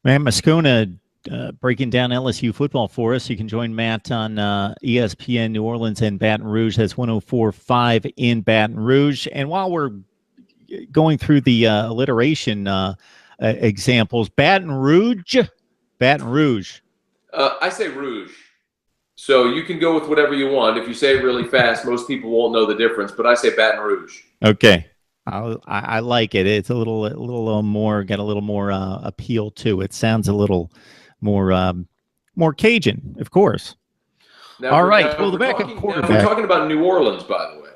Matt Moscona breaking down LSU football for us. You can join Matt on ESPN New Orleans and Baton Rouge. That's 104.5 in Baton Rouge. And while we're going through the alliteration examples, Baton Rouge. I say Rouge. So you can go with whatever you want. If you say it really fast, most people won't know the difference, but I say Baton Rouge. Okay. I like it. It's a little more, got a little more appeal to it. Sounds a little more Cajun, of course. Now, all right. Well, the backup quarterback. We're talking about New Orleans, by the way.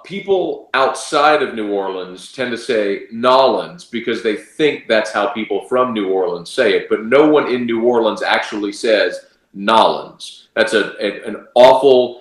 People outside of New Orleans tend to say Nolans because they think that's how people from New Orleans say it, but no one in New Orleans actually says Nolans. That's an awful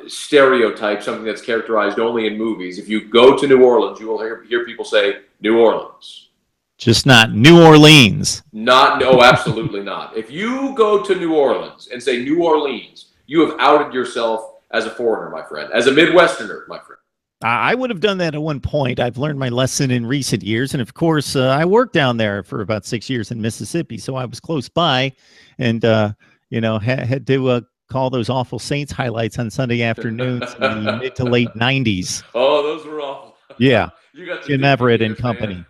stereotype, something that's characterized only in movies. If you go to New Orleans, you will hear people say New Orleans. Just not New Orleans. No, absolutely not. If you go to New Orleans and say New Orleans, you have outed yourself as a foreigner, my friend, as a Midwesterner, my friend. I would have done that at one point. I've learned my lesson in recent years. And of course, I worked down there for about 6 years in Mississippi. So I was close by and, had to call those awful Saints highlights on Sunday afternoons in the mid to late 90s. Oh, those were awful. Yeah. You got Jim Everett and company.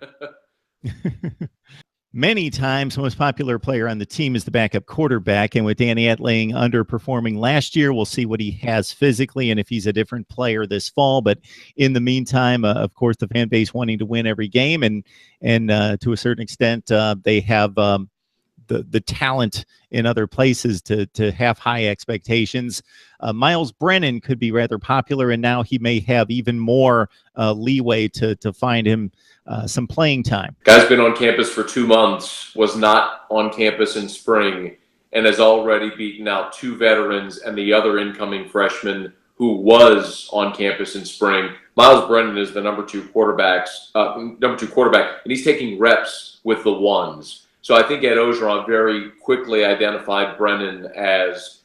Many times, the most popular player on the team is the backup quarterback. And with Danny Etling underperforming last year, we'll see what he has physically and if he's a different player this fall. But in the meantime, of course, the fan base wanting to win every game. And to a certain extent, they have the talent in other places to have high expectations. Miles Brennan could be rather popular, and now he may have even more leeway to find him some playing time. Guy's been on campus for 2 months, was not on campus in spring, and has already beaten out 2 veterans and the other incoming freshman who was on campus in spring. Miles Brennan is the number two quarterback, and he's taking reps with the ones. So I think Ed Orgeron very quickly identified Brennan as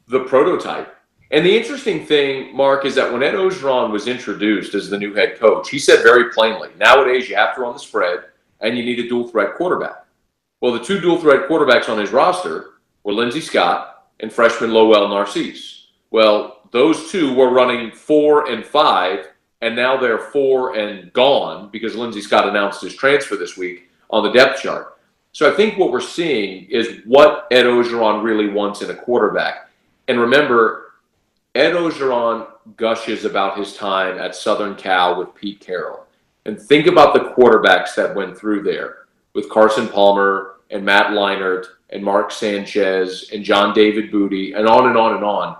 the prototype. And the interesting thing, Mark, is that when Ed Orgeron was introduced as the new head coach, he said very plainly, nowadays you have to run the spread and you need a dual threat quarterback. Well, the 2 dual threat quarterbacks on his roster were Lindsey Scott and freshman Lowell Narcisse. Well, those 2 were running 4 and 5, and now they're 4 and gone because Lindsey Scott announced his transfer this week on the depth chart. So I think what we're seeing is what Ed Orgeron really wants in a quarterback. And remember, Ed Orgeron gushes about his time at Southern Cal with Pete Carroll. And think about the quarterbacks that went through there with Carson Palmer and Matt Leinart and Mark Sanchez and John David Booty and on and on and on.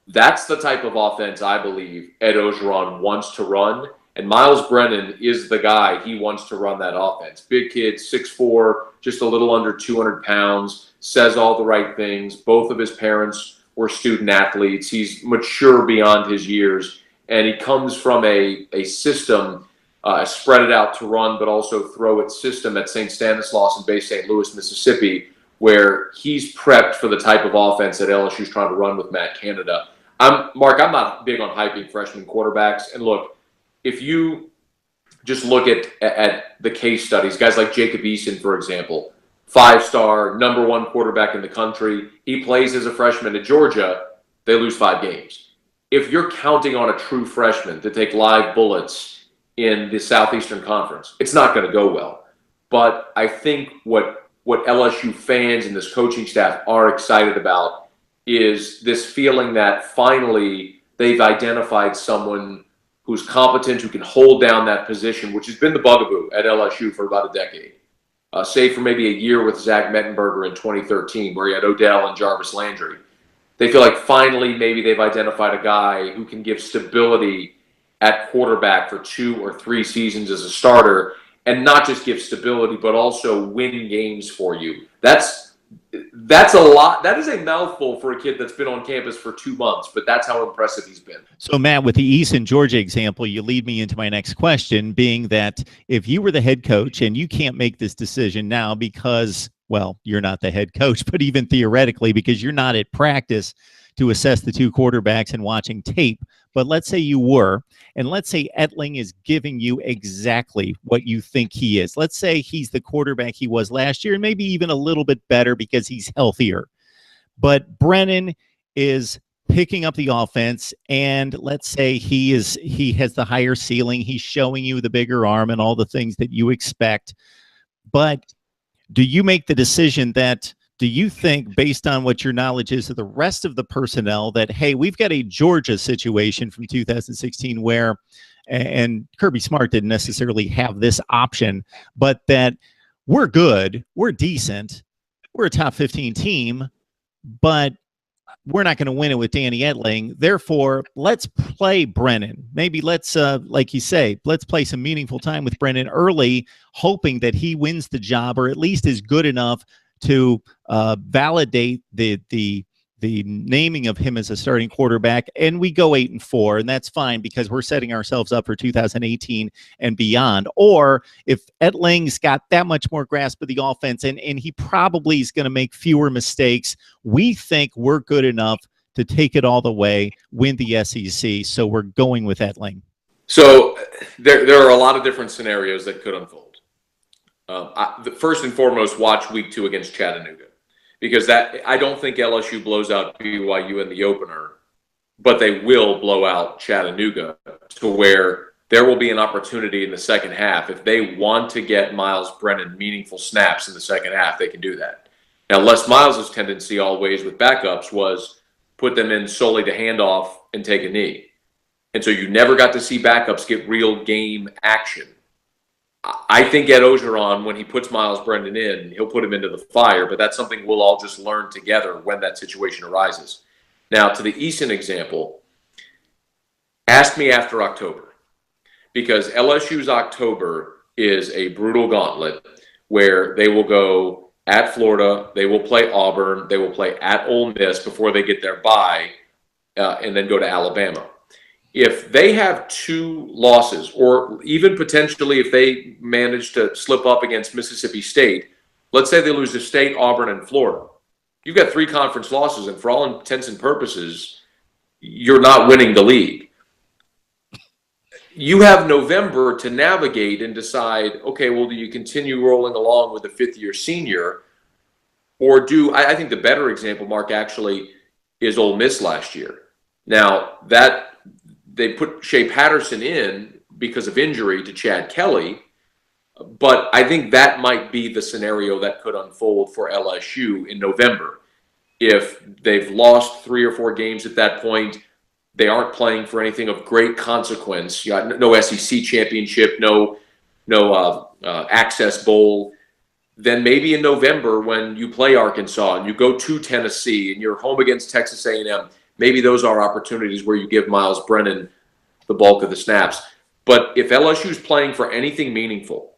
That's the type of offense I believe Ed Orgeron wants to run. And Miles Brennan is the guy he wants to run that offense. Big kid, 6'4", just a little under 200 pounds, says all the right things. Both of his parents were student athletes. He's mature beyond his years. And he comes from a system, spread it out to run, but also throw it system at St. Stanislaus in Bay St. Louis, Mississippi, where he's prepped for the type of offense that LSU is trying to run with Matt Canada. Mark, I'm not big on hyping freshman quarterbacks. And look, if you just look at the case studies, guys like Jacob Eason, for example, 5-star, number 1 quarterback in the country. He plays as a freshman at Georgia. They lose 5 games. If you're counting on a true freshman to take live bullets in the Southeastern Conference, it's not going to go well. But I think what LSU fans and this coaching staff are excited about is this feeling that finally they've identified someone who's competent, who can hold down that position, which has been the bugaboo at LSU for about a decade. Save for maybe a year with Zach Mettenberger in 2013, where he had Odell and Jarvis Landry. They feel like finally maybe they've identified a guy who can give stability at quarterback for 2 or 3 seasons as a starter, and not just give stability, but also win games for you. That's a lot. That is a mouthful for a kid that's been on campus for 2 months, but that's how impressive he's been. So, Matt, with the Eason, Georgia example, you lead me into my next question, being that if you were the head coach and you can't make this decision now because, well, you're not the head coach, but even theoretically because you're not at practice to assess the 2 quarterbacks and watching tape but let's say you were, and let's say Etling is giving you exactly what you think he is. Let's say he's the quarterback he was last year, and maybe even a little bit better because he's healthier. But Brennan is picking up the offense, and let's say he has the higher ceiling. He's showing you the bigger arm and all the things that you expect. But do you make the decision that, do you think, based on what your knowledge is of the rest of the personnel, that, hey, we've got a Georgia situation from 2016 where, and Kirby Smart didn't necessarily have this option, but that we're good, we're decent, we're a top 15 team, but we're not going to win it with Danny Etling. Therefore, let's play Brennan. Maybe let's, like you say, let's play some meaningful time with Brennan early, hoping that he wins the job or at least is good enough to validate the naming of him as a starting quarterback, and we go 8-4, and that's fine because we're setting ourselves up for 2018 and beyond. Or if Etling's got that much more grasp of the offense, and he probably is going to make fewer mistakes, we think we're good enough to take it all the way, win the SEC, so we're going with Etling. So there are a lot of different scenarios that could unfold. First and foremost, watch week 2 against Chattanooga. Because I don't think LSU blows out BYU in the opener, but they will blow out Chattanooga to where there will be an opportunity in the second half. If they want to get Miles Brennan meaningful snaps in the second half, they can do that. Now, Les Miles' tendency always with backups was put them in solely to hand off and take a knee. And so you never got to see backups get real game action. I think at Orgeron, when he puts Miles Brennan in, he'll put him into the fire, but that's something we'll all just learn together when that situation arises. Now, to the Easton example, ask me after October, because LSU's October is a brutal gauntlet where they will go at Florida, they will play Auburn, they will play at Ole Miss before they get their bye, and then go to Alabama. If they have 2 losses, or even potentially if they manage to slip up against Mississippi State, let's say they lose to State, Auburn, and Florida. You've got 3 conference losses, and for all intents and purposes, you're not winning the league. You have November to navigate and decide, okay, well, do you continue rolling along with the 5th-year senior, or I think the better example, Mark, actually is Ole Miss last year. Now, they put Shea Patterson in because of injury to Chad Kelly, but I think that might be the scenario that could unfold for LSU in November. If they've lost 3 or 4 games at that point, they aren't playing for anything of great consequence. You got no SEC championship, no Access Bowl. Then maybe in November when you play Arkansas and you go to Tennessee and you're home against Texas A&M, maybe those are opportunities where you give Miles Brennan the bulk of the snaps. But if LSU's playing for anything meaningful,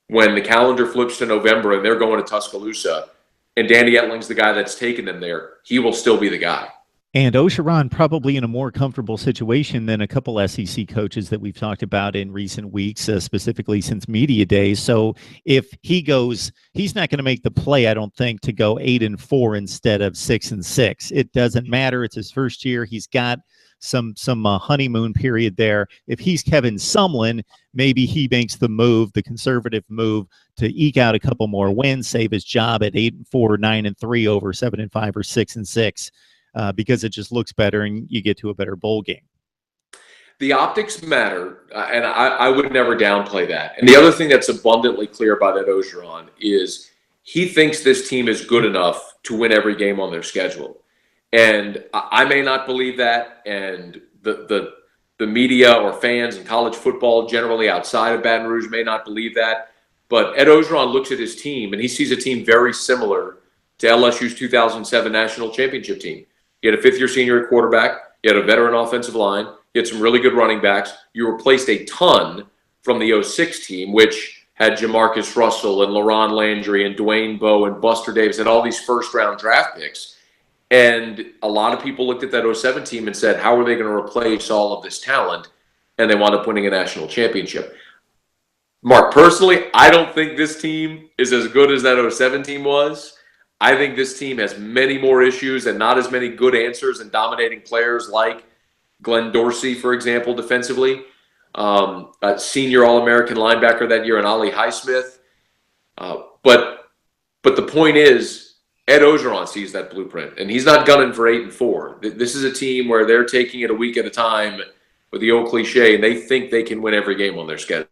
when the calendar flips to November and they're going to Tuscaloosa, and Danny Etling's the guy that's taken them there, he will still be the guy. And Orgeron probably in a more comfortable situation than a couple SEC coaches that we've talked about in recent weeks, specifically since media days. So if he goes, he's not going to make the play, I don't think, to go 8-4 instead of 6-6. It doesn't matter. It's his first year. He's got some honeymoon period there. If he's Kevin Sumlin, maybe he makes the move, the conservative move, to eke out a couple more wins, save his job at 8-4, 9-3 over 7-5 or 6-6. Because it just looks better and you get to a better bowl game. The optics matter, and I would never downplay that. And the other thing that's abundantly clear about Ed Orgeron is he thinks this team is good enough to win every game on their schedule. And I may not believe that, and the media or fans in college football generally outside of Baton Rouge may not believe that. But Ed Orgeron looks at his team, and he sees a team very similar to LSU's 2007 national championship team. You had a 5th-year senior at quarterback. You had a veteran offensive line. You had some really good running backs. You replaced a ton from the 06 team, which had Jamarcus Russell and LaRon Landry and Dwayne Bowe and Buster Davis and all these first-round draft picks. And a lot of people looked at that 07 team and said, how are they going to replace all of this talent? And they wound up winning a national championship. Mark, personally, I don't think this team is as good as that 07 team was. I think this team has many more issues and not as many good answers and dominating players like Glenn Dorsey, for example, defensively. A senior All-American linebacker that year, and Ollie Highsmith. But the point is, Ed Orgeron sees that blueprint, and he's not gunning for 8-4. This is a team where they're taking it a week at a time with the old cliche, and they think they can win every game on their schedule.